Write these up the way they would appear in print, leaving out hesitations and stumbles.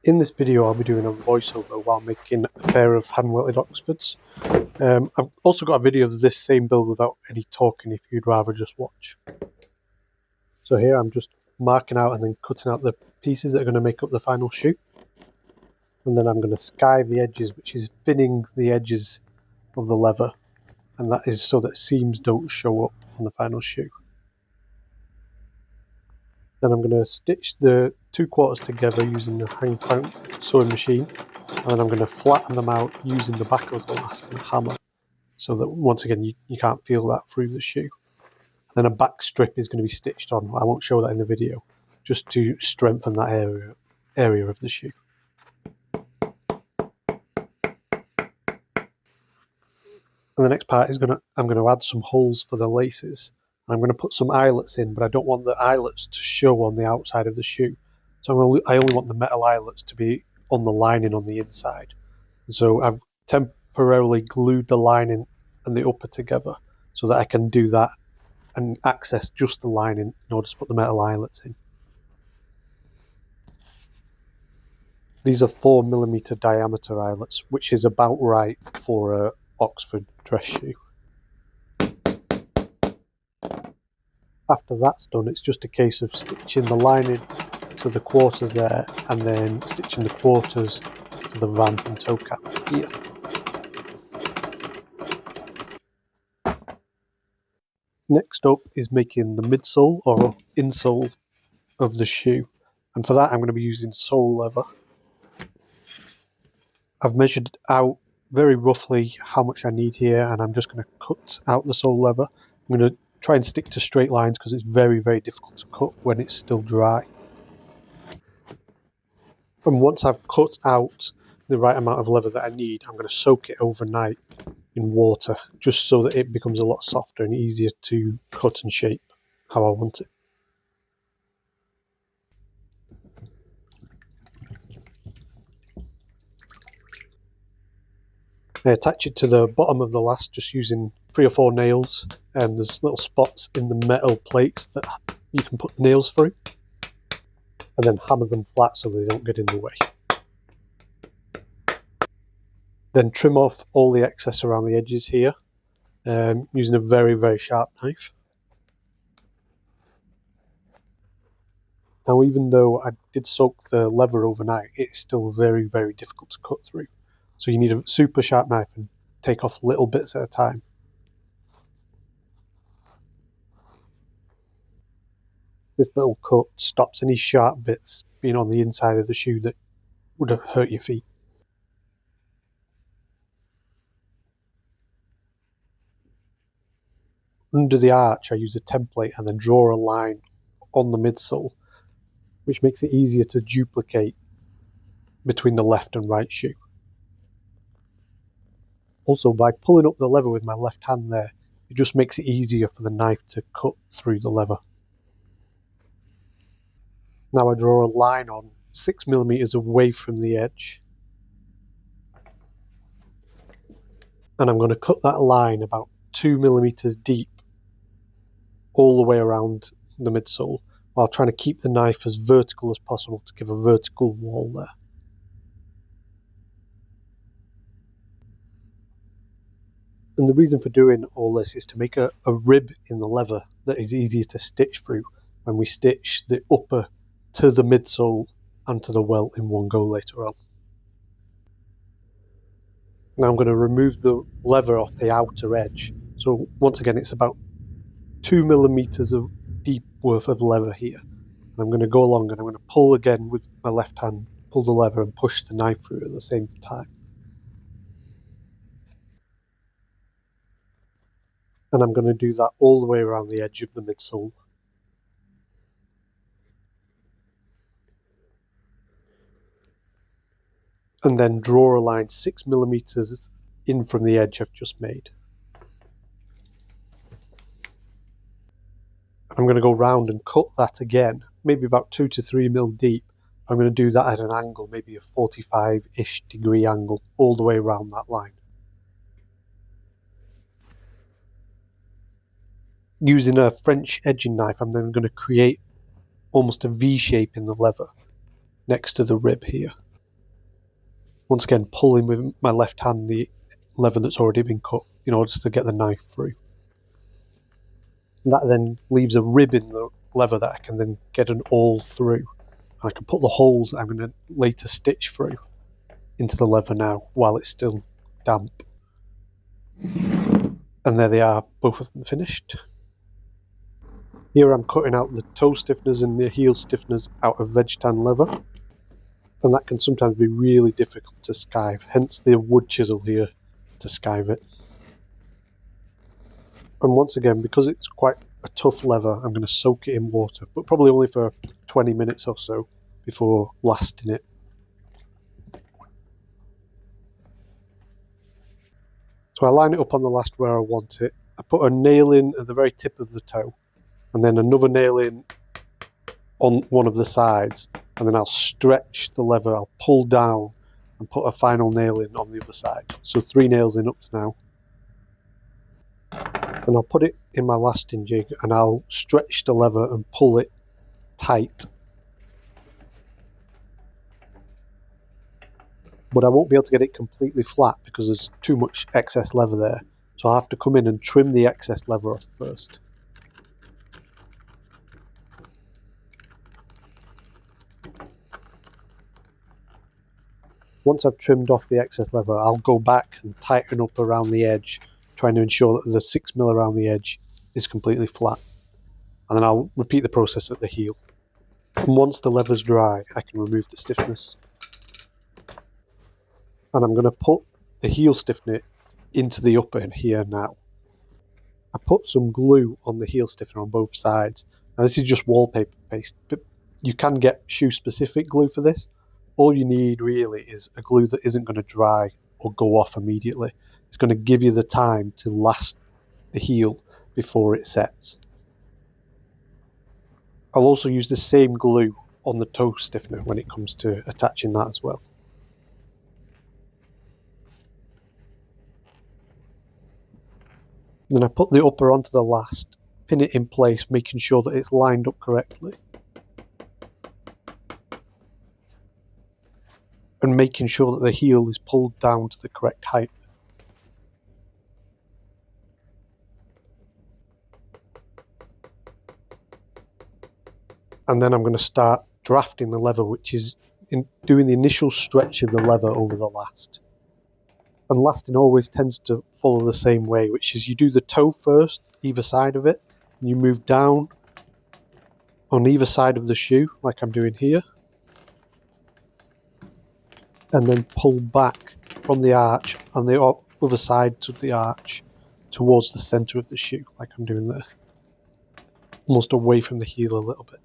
In this video I'll be doing a voiceover while making a pair of hand-welted Oxfords. I've also got a video of this same build without any talking if you'd rather just watch. So here I'm just marking out and then cutting out the pieces that are going to make up the final shoe. And then I'm going to skive the edges, which is thinning the edges of the leather. And that is so that seams don't show up on the final shoe. Then I'm going to stitch the 2/4 together using the hand crank sewing machine, and then I'm going to flatten them out using the back of the last and a hammer, so that once again you can't feel that through the shoe. And then a back strip is going to be stitched on. I won't show that in the video, just to strengthen that area of the shoe. And the next part is I'm going to add some holes for the laces. I'm going to put some eyelets in, but I don't want the eyelets to show on the outside of the shoe. So I only want the metal eyelets to be on the lining on the inside. And so I've temporarily glued the lining and the upper together so that I can do that and access just the lining in order to put the metal eyelets in. These are 4mm diameter eyelets, which is about right for a Oxford dress shoe. After that's done, it's just a case of stitching the lining to the quarters there and then stitching the quarters to the vamp and toe cap here. Next up is making the midsole or insole of the shoe, and for that I'm going to be using sole leather. I've measured out very roughly how much I need here, and I'm just going to cut out the sole leather. I'm going to try and stick to straight lines because it's very, very difficult to cut when it's still dry. And once I've cut out the right amount of leather that I need, I'm going to soak it overnight in water, just so that it becomes a lot softer and easier to cut and shape how I want it. I attach it to the bottom of the last just using 3 or 4 nails, and there's little spots in the metal plates that you can put the nails through, and then hammer them flat so they don't get in the way. Then trim off all the excess around the edges here using a very, very sharp knife. Now, even though I did soak the leather overnight, it's still very, very difficult to cut through. So you need a super sharp knife and take off little bits at a time. This little cut stops any sharp bits being on the inside of the shoe that would have hurt your feet. Under the arch I use a template and then draw a line on the midsole, which makes it easier to duplicate between the left and right shoe. Also, by pulling up the leather with my left hand there, it just makes it easier for the knife to cut through the leather. Now I draw a line on 6mm away from the edge, and I'm going to cut that line about 2mm deep all the way around the midsole, while trying to keep the knife as vertical as possible to give a vertical wall there. And the reason for doing all this is to make a rib in the leather that is easier to stitch through when we stitch the upper to the midsole and to the welt in one go later on. Now I'm going to remove the leather off the outer edge. So once again, it's about 2mm of deep worth of leather here. I'm going to go along and I'm going to pull again with my left hand, pull the lever and push the knife through at the same time. And I'm going to do that all the way around the edge of the midsole. And then draw a line 6mm in from the edge I've just made. I'm going to go round and cut that again, maybe about 2 to 3mm deep. I'm going to do that at an angle, maybe a 45-ish degree angle, all the way around that line. Using a French edging knife, I'm then going to create almost a V shape in the leather next to the rib here. Once again, pulling with my left hand the lever that's already been cut in order to get the knife through. And that then leaves a rib in the lever that I can then get an awl through. And I can put the holes that I'm going to later stitch through into the lever now while it's still damp. And there they are, both of them finished. Here I'm cutting out the toe stiffeners and the heel stiffeners out of veg tan leather, and that can sometimes be really difficult to skive, hence the wood chisel here to skive it. And once again, because it's quite a tough leather, I'm going to soak it in water, but probably only for 20 minutes or so before lasting it. So I line it up on the last where I want it. I put a nail in at the very tip of the toe, and then another nail in on one of the sides, and then I'll stretch the lever, I'll pull down and put a final nail in on the other side. So 3 nails in up to now. And I'll put it in my lasting jig and I'll stretch the lever and pull it tight. But I won't be able to get it completely flat because there's too much excess leather there. So I'll have to come in and trim the excess leather off first. Once I've trimmed off the excess leather, I'll go back and tighten up around the edge, trying to ensure that the 6mm around the edge is completely flat. And then I'll repeat the process at the heel. And once the leather's dry, I can remove the stiffness. And I'm going to put the heel stiffener into the upper here now. I put some glue on the heel stiffener on both sides. Now this is just wallpaper paste, but you can get shoe specific glue for this. All you need really is a glue that isn't going to dry or go off immediately. It's going to give you the time to last the heel before it sets. I'll also use the same glue on the toe stiffener when it comes to attaching that as well. Then I put the upper onto the last, pin it in place, making sure that it's lined up correctly. And making sure that the heel is pulled down to the correct height. And then I'm going to start drafting the leather, which is doing the initial stretch of the leather over the last. And lasting always tends to follow the same way, which is you do the toe first, either side of it, and you move down on either side of the shoe, like I'm doing here. And then pull back from the arch on the other side to the arch towards the centre of the shoe, like I'm doing there. Almost away from the heel a little bit.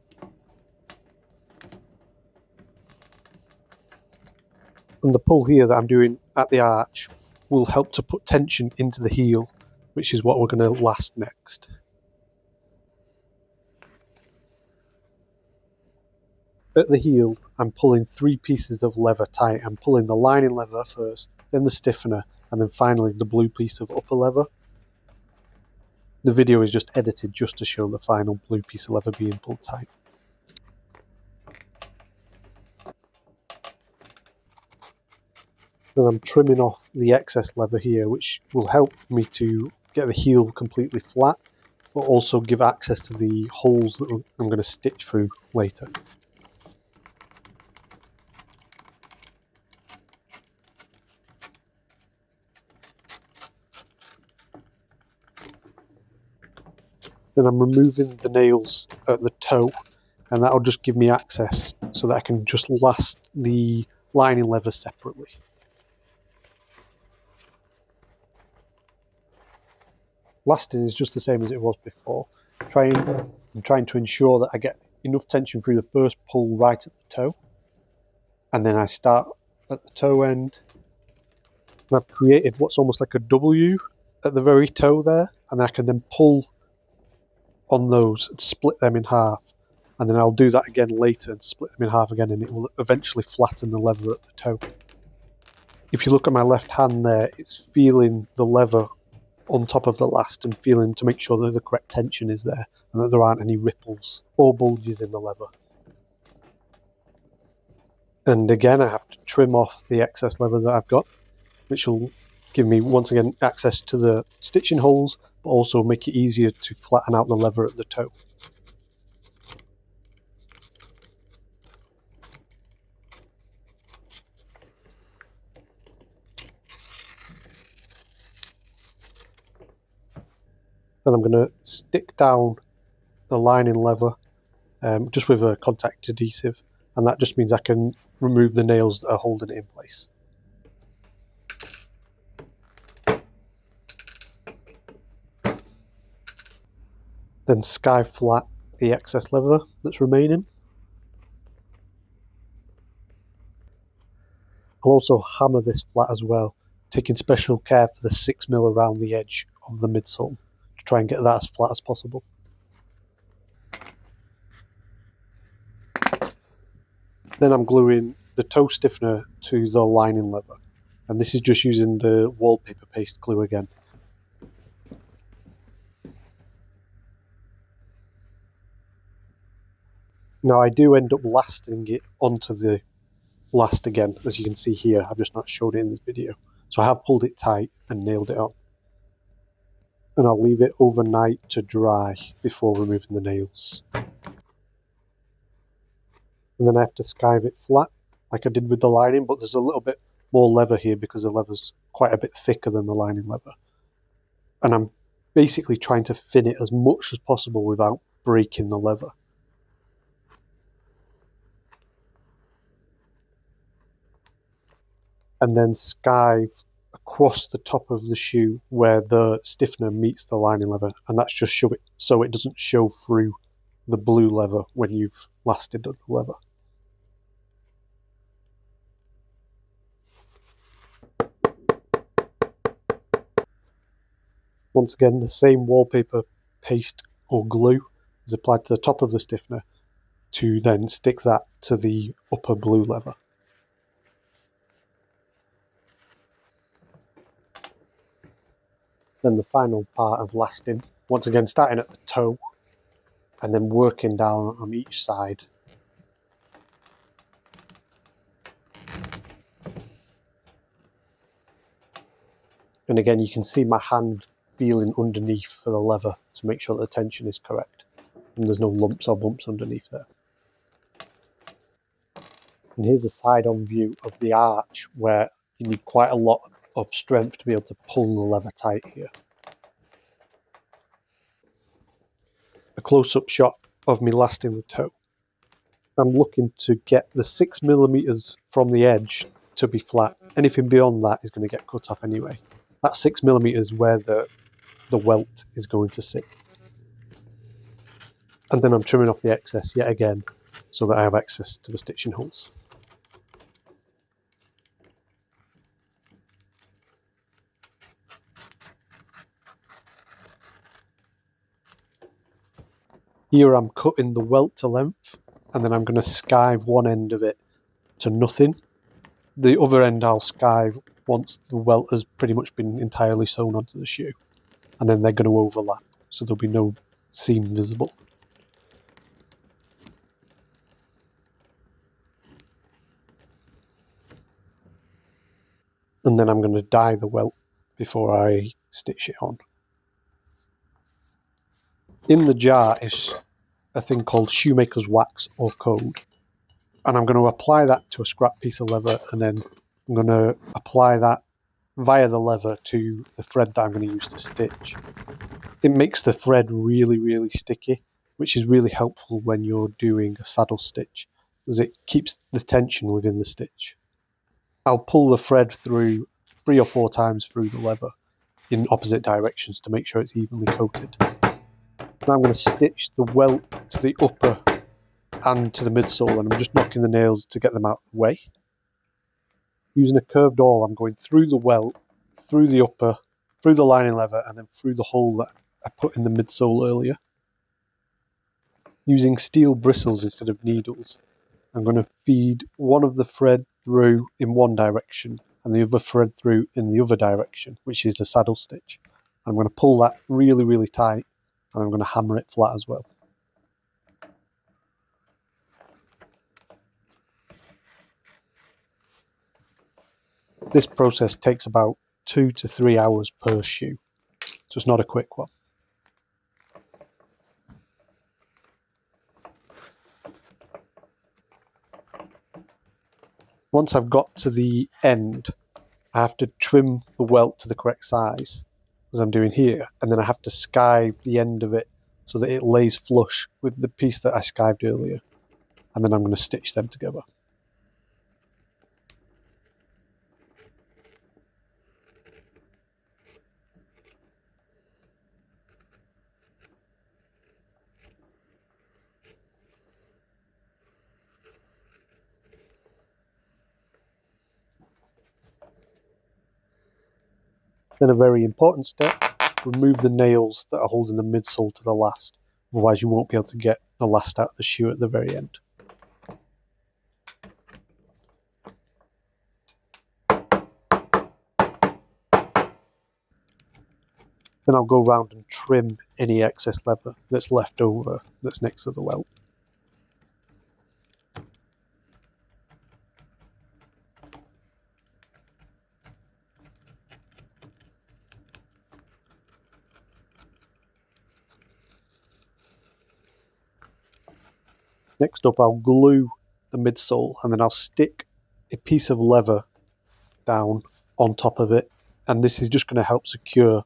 And the pull here that I'm doing at the arch will help to put tension into the heel, which is what we're going to last next. At the heel, I'm pulling 3 pieces of leather tight. I'm pulling the lining leather first, then the stiffener, and then finally the blue piece of upper leather. The video is just edited just to show the final blue piece of leather being pulled tight. Then I'm trimming off the excess leather here, which will help me to get the heel completely flat, but also give access to the holes that I'm going to stitch through later. Then I'm removing the nails at the toe, and that'll just give me access so that I can just last the lining leather separately. Lasting is just the same as it was before. I'm trying to ensure that I get enough tension through the first pull right at the toe, and then I start at the toe end. And I've created what's almost like a W at the very toe there, and I can then pull on those and split them in half, and then I'll do that again later and split them in half again, and it will eventually flatten the leather at the toe. If you look at my left hand there, it's feeling the leather on top of the last and feeling to make sure that the correct tension is there and that there aren't any ripples or bulges in the leather. And again, I have to trim off the excess leather that I've got, which will give me, once again, access to the stitching holes, but also make it easier to flatten out the leather at the toe. Then I'm going to stick down the lining leather just with a contact adhesive, and that just means I can remove the nails that are holding it in place. Then sky flat the excess leather that's remaining. I'll also hammer this flat as well, taking special care for the 6mm around the edge of the midsole to try and get that as flat as possible. Then I'm gluing the toe stiffener to the lining leather, and this is just using the wallpaper paste glue again. Now I do end up lasting it onto the last again, as you can see here. I've just not showed it in this video. So I have pulled it tight and nailed it on. And I'll leave it overnight to dry before removing the nails. And then I have to skive it flat, like I did with the lining, but there's a little bit more leather here because the leather's quite a bit thicker than the lining leather. And I'm basically trying to thin it as much as possible without breaking the leather. And then skive across the top of the shoe where the stiffener meets the lining leather, and that's just so it doesn't show through the blue leather when you've lasted the leather. Once again, the same wallpaper paste or glue is applied to the top of the stiffener to then stick that to the upper blue leather. Then the final part of lasting, once again starting at the toe and then working down on each side. And again, you can see my hand feeling underneath for the leather to make sure that the tension is correct and there's no lumps or bumps underneath there. And here's a side-on view of the arch where you need quite a lot of strength to be able to pull the leather tight here. A close-up shot of me lasting the toe. I'm looking to get the 6mm from the edge to be flat. Anything beyond that is going to get cut off anyway. That 6mm is where the welt is going to sit. And then I'm trimming off the excess yet again so that I have access to the stitching holes. Here I'm cutting the welt to length, and then I'm going to skive one end of it to nothing. The other end I'll skive once the welt has pretty much been entirely sewn onto the shoe, and then they're going to overlap, so there'll be no seam visible. And then I'm going to dye the welt before I stitch it on. In the jar is a thing called shoemaker's wax or code, and I'm going to apply that to a scrap piece of leather, and then I'm going to apply that via the leather to the thread that I'm going to use to stitch. It makes the thread really, really sticky, which is really helpful when you're doing a saddle stitch, as it keeps the tension within the stitch. I'll pull the thread through 3 or 4 times through the leather in opposite directions to make sure it's evenly coated. Now I'm going to stitch the welt to the upper and to the midsole, and I'm just knocking the nails to get them out of the way. Using a curved awl, I'm going through the welt, through the upper, through the lining leather, and then through the hole that I put in the midsole earlier. Using steel bristles instead of needles, I'm going to feed one of the thread through in one direction and the other thread through in the other direction, which is the saddle stitch. I'm going to pull that really, really tight, and I'm going to hammer it flat as well. This process takes about 2 to 3 hours per shoe, so it's not a quick one. Once I've got to the end, I have to trim the welt to the correct size, as I'm doing here, and then I have to skive the end of it so that it lays flush with the piece that I skived earlier, and then I'm going to stitch them together. Then a very important step, remove the nails that are holding the midsole to the last, otherwise you won't be able to get the last out of the shoe at the very end. Then I'll go around and trim any excess leather that's left over that's next to the welt. Next up, I'll glue the midsole, and then I'll stick a piece of leather down on top of it, and this is just going to help secure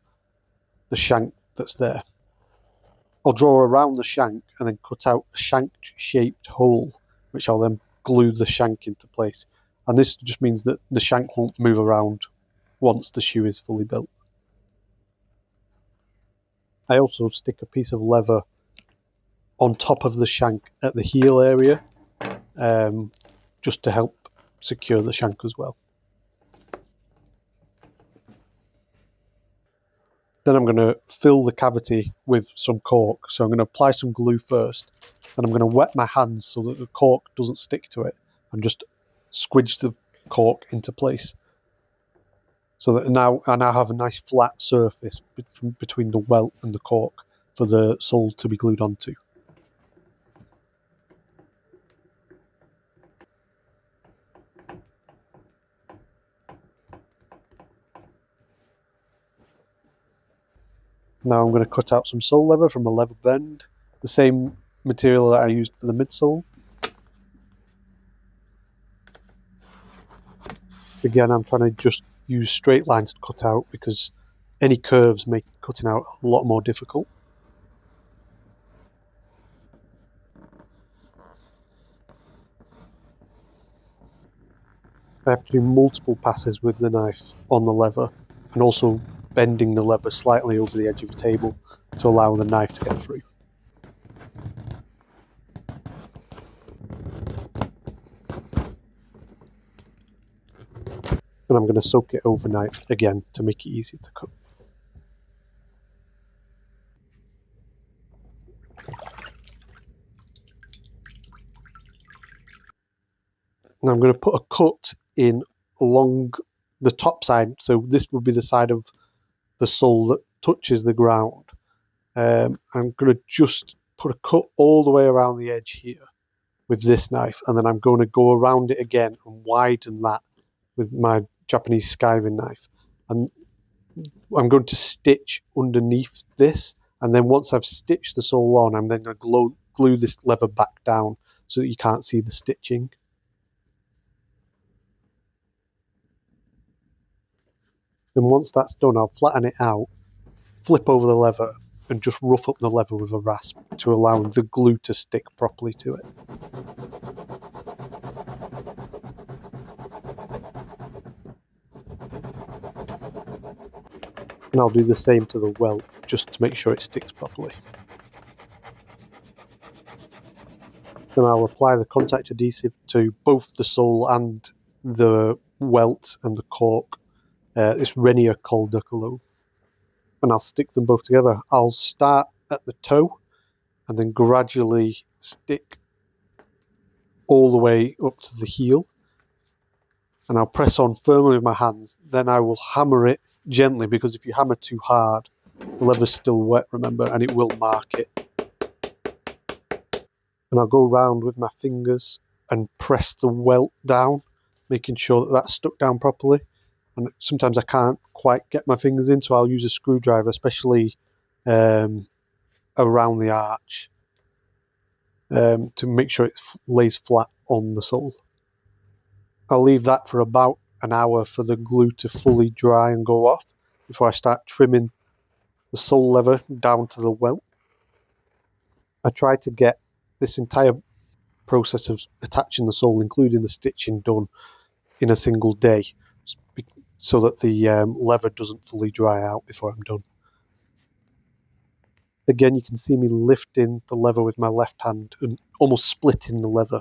the shank that's there. I'll draw around the shank and then cut out a shank-shaped hole, which I'll then glue the shank into place. And this just means that the shank won't move around once the shoe is fully built. I also stick a piece of leather on top of the shank at the heel area, just to help secure the shank as well. Then I'm going to fill the cavity with some cork. So I'm going to apply some glue first, and I'm going to wet my hands so that the cork doesn't stick to it, and just squidge the cork into place. So that I now have a nice flat surface between the welt and the cork for the sole to be glued onto. Now I'm going to cut out some sole leather from a leather bend, the same material that I used for the midsole. Again, I'm trying to just use straight lines to cut out because any curves make cutting out a lot more difficult. I have to do multiple passes with the knife on the leather, and also bending the leather slightly over the edge of the table to allow the knife to get through. And I'm going to soak it overnight again to make it easier to cut. Now I'm going to put a cut in along the top side, so this will be the side of the sole that touches the ground. I'm going to just put a cut all the way around the edge here with this knife, and then I'm going to go around it again and widen that with my Japanese skiving knife. And I'm going to stitch underneath this, and then once I've stitched the sole on, I'm then going to glue this leather back down so that you can't see the stitching. And once that's done, I'll flatten it out, flip over the leather, and just rough up the leather with a rasp to allow the glue to stick properly to it. And I'll do the same to the welt, just to make sure it sticks properly. Then I'll apply the contact adhesive to both the sole and the welt and the cork. It's Renier Col de Cologne. And I'll stick them both together. I'll start at the toe and then gradually stick all the way up to the heel. And I'll press on firmly with my hands. Then I will hammer it gently, because if you hammer too hard, the leather's still wet, remember, and it will mark it. And I'll go round with my fingers and press the welt down, making sure that that's stuck down properly. and sometimes I can't quite get my fingers in, so I'll use a screwdriver, especially around the arch, to make sure it lays flat on the sole. I'll leave that for about an hour for the glue to fully dry and go off before I start trimming the sole leather down to the welt. I try to get this entire process of attaching the sole, including the stitching, done in a single day, so that the leather doesn't fully dry out before I'm done. Again, you can see me lifting the leather with my left hand and almost splitting the leather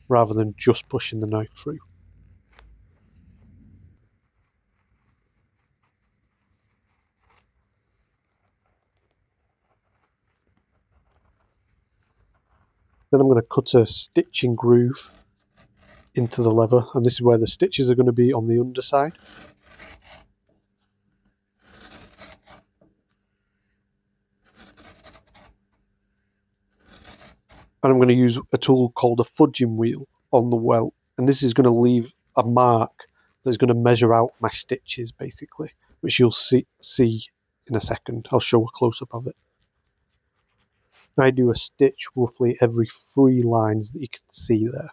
rather than just pushing the knife through. Then I'm going to cut a stitching groove into the leather, and this is where the stitches are going to be on the underside. And I'm going to use a tool called a fudging wheel on the welt, and this is going to leave a mark that's going to measure out my stitches, basically, which you'll see in a second. I'll show a close-up of it. I do a stitch roughly every 3 lines that you can see there.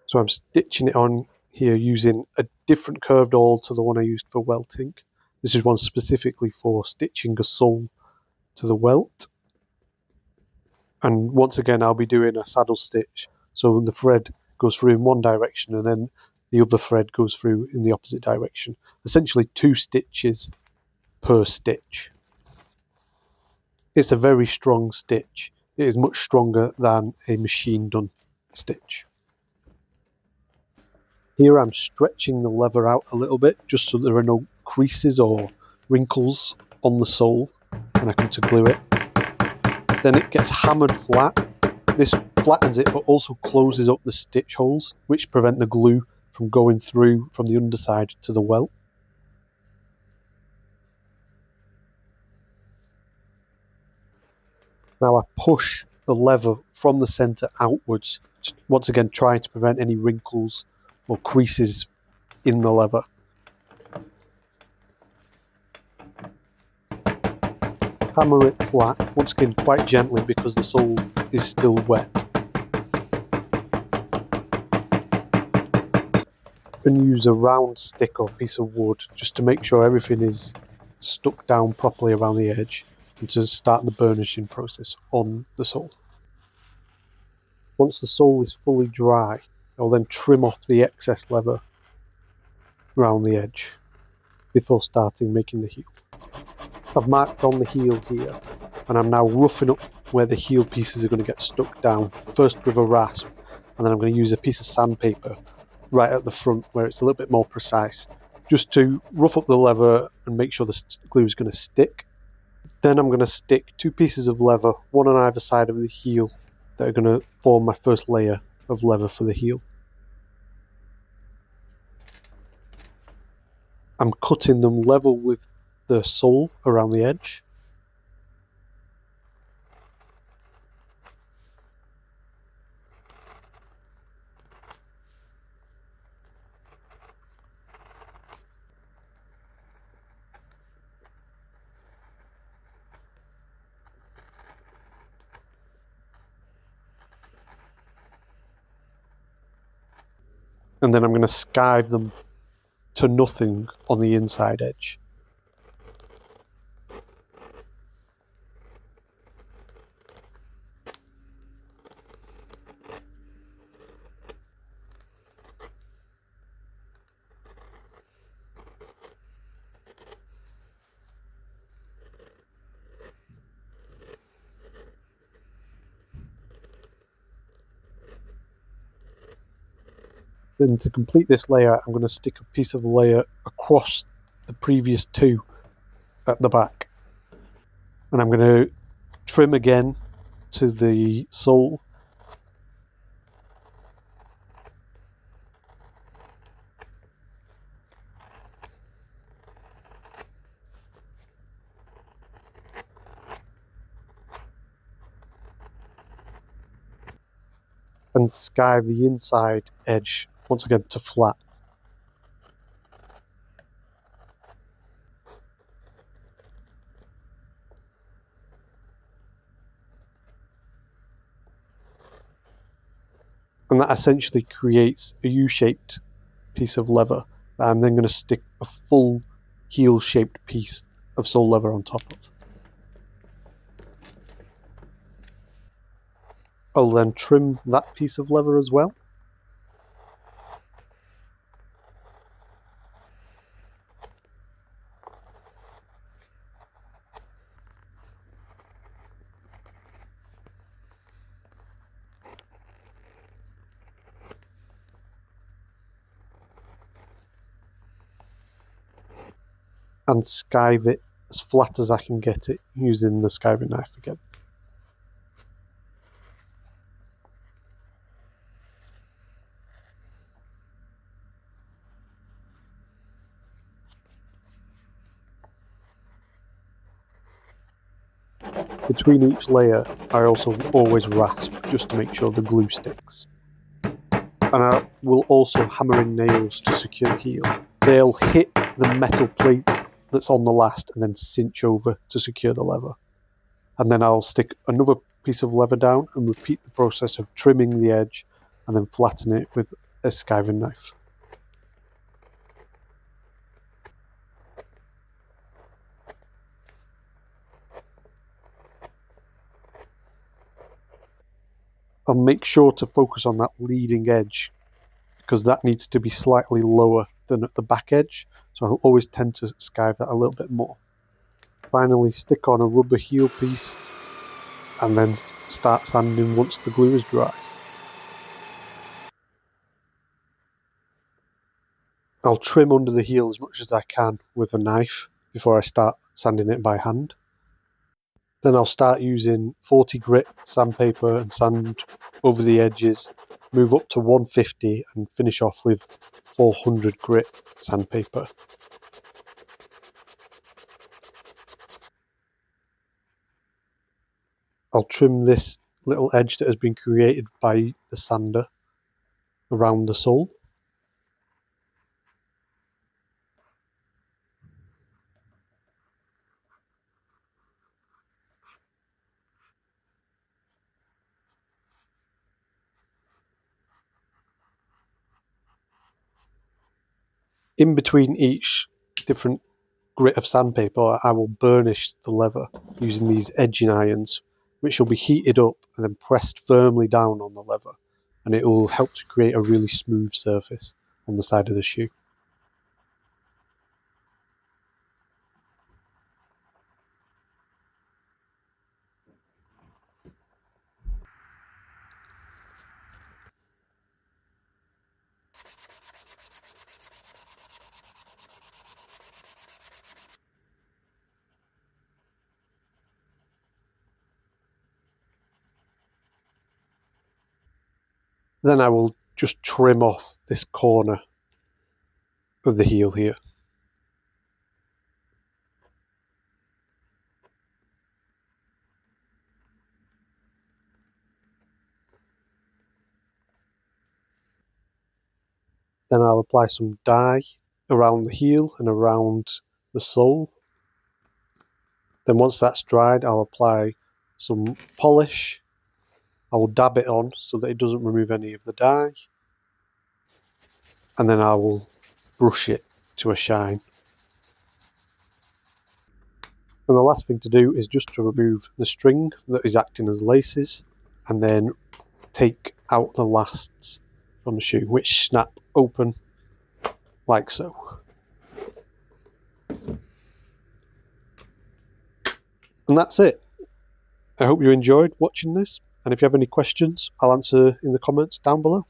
So I'm stitching it on here using a different curved awl to the one I used for welting. This is one specifically for stitching a sole to the welt. And once again, I'll be doing a saddle stitch. So the thread goes through in one direction and then the other thread goes through in the opposite direction. Essentially 2 stitches per stitch. It's a very strong stitch. It is much stronger than a machine done stitch. Here I'm stretching the leather out a little bit just so there are no creases or wrinkles on the sole when I come to glue it. Then it gets hammered flat. This flattens it but also closes up the stitch holes, which prevent the glue from going through from the underside to the welt. Now I push the leather from the centre outwards, once again trying to prevent any wrinkles or creases in the leather. Hammer it flat, once again quite gently because the sole is still wet. And use a round stick or piece of wood just to make sure everything is stuck down properly around the edge and to start the burnishing process on the sole. Once the sole is fully dry, I'll then trim off the excess leather around the edge before starting making the heel. I've marked on the heel here and I'm now roughing up where the heel pieces are going to get stuck down, first with a rasp, and then I'm going to use a piece of sandpaper right at the front where it's a little bit more precise, just to rough up the leather and make sure the glue is going to stick. Then I'm going to stick 2 pieces of leather, one on either side of the heel, that are going to form my first layer of leather for the heel. I'm cutting them level with the sole around the edge. And then I'm going to skive them to nothing on the inside edge. Then to complete this layer, I'm going to stick a piece of layer across the previous 2 at the back. And I'm going to trim again to the sole. And skive the inside edge once again to flat. that essentially creates a U-shaped piece of leather that I'm then going to stick a full heel-shaped piece of sole leather on top of. I'll then trim that piece of leather as well. And skive it as flat as I can get it using the skiving knife again. Between each layer, I also always rasp just to make sure the glue sticks. And I will also hammer in nails to secure the heel. They'll hit the metal plate that's on the last and then cinch over to secure the leather. And then I'll stick another piece of leather down and repeat the process of trimming the edge and then flatten it with a skiving knife. I'll make sure to focus on that leading edge because that needs to be slightly lower than at the back edge, so I'll always tend to skive that a little bit more. Finally, stick on a rubber heel piece and then start sanding once the glue is dry. I'll trim under the heel as much as I can with a knife before I start sanding it by hand. Then I'll start using 40 grit sandpaper and sand over the edges, move up to 150 and finish off with 400 grit sandpaper. I'll trim this little edge that has been created by the sander around the sole. In between each different grit of sandpaper, I will burnish the leather using these edging irons, which will be heated up and then pressed firmly down on the leather, and it will help to create a really smooth surface on the side of the shoe. Then I will just trim off this corner of the heel here. Then I'll apply some dye around the heel and around the sole. Then once that's dried, I'll apply some polish. I will dab it on so that it doesn't remove any of the dye. And then I will brush it to a shine. And the last thing to do is just to remove the string that is acting as laces and then take out the lasts from the shoe, which snap open like so. And that's it. I hope you enjoyed watching this, and if you have any questions, I'll answer in the comments down below.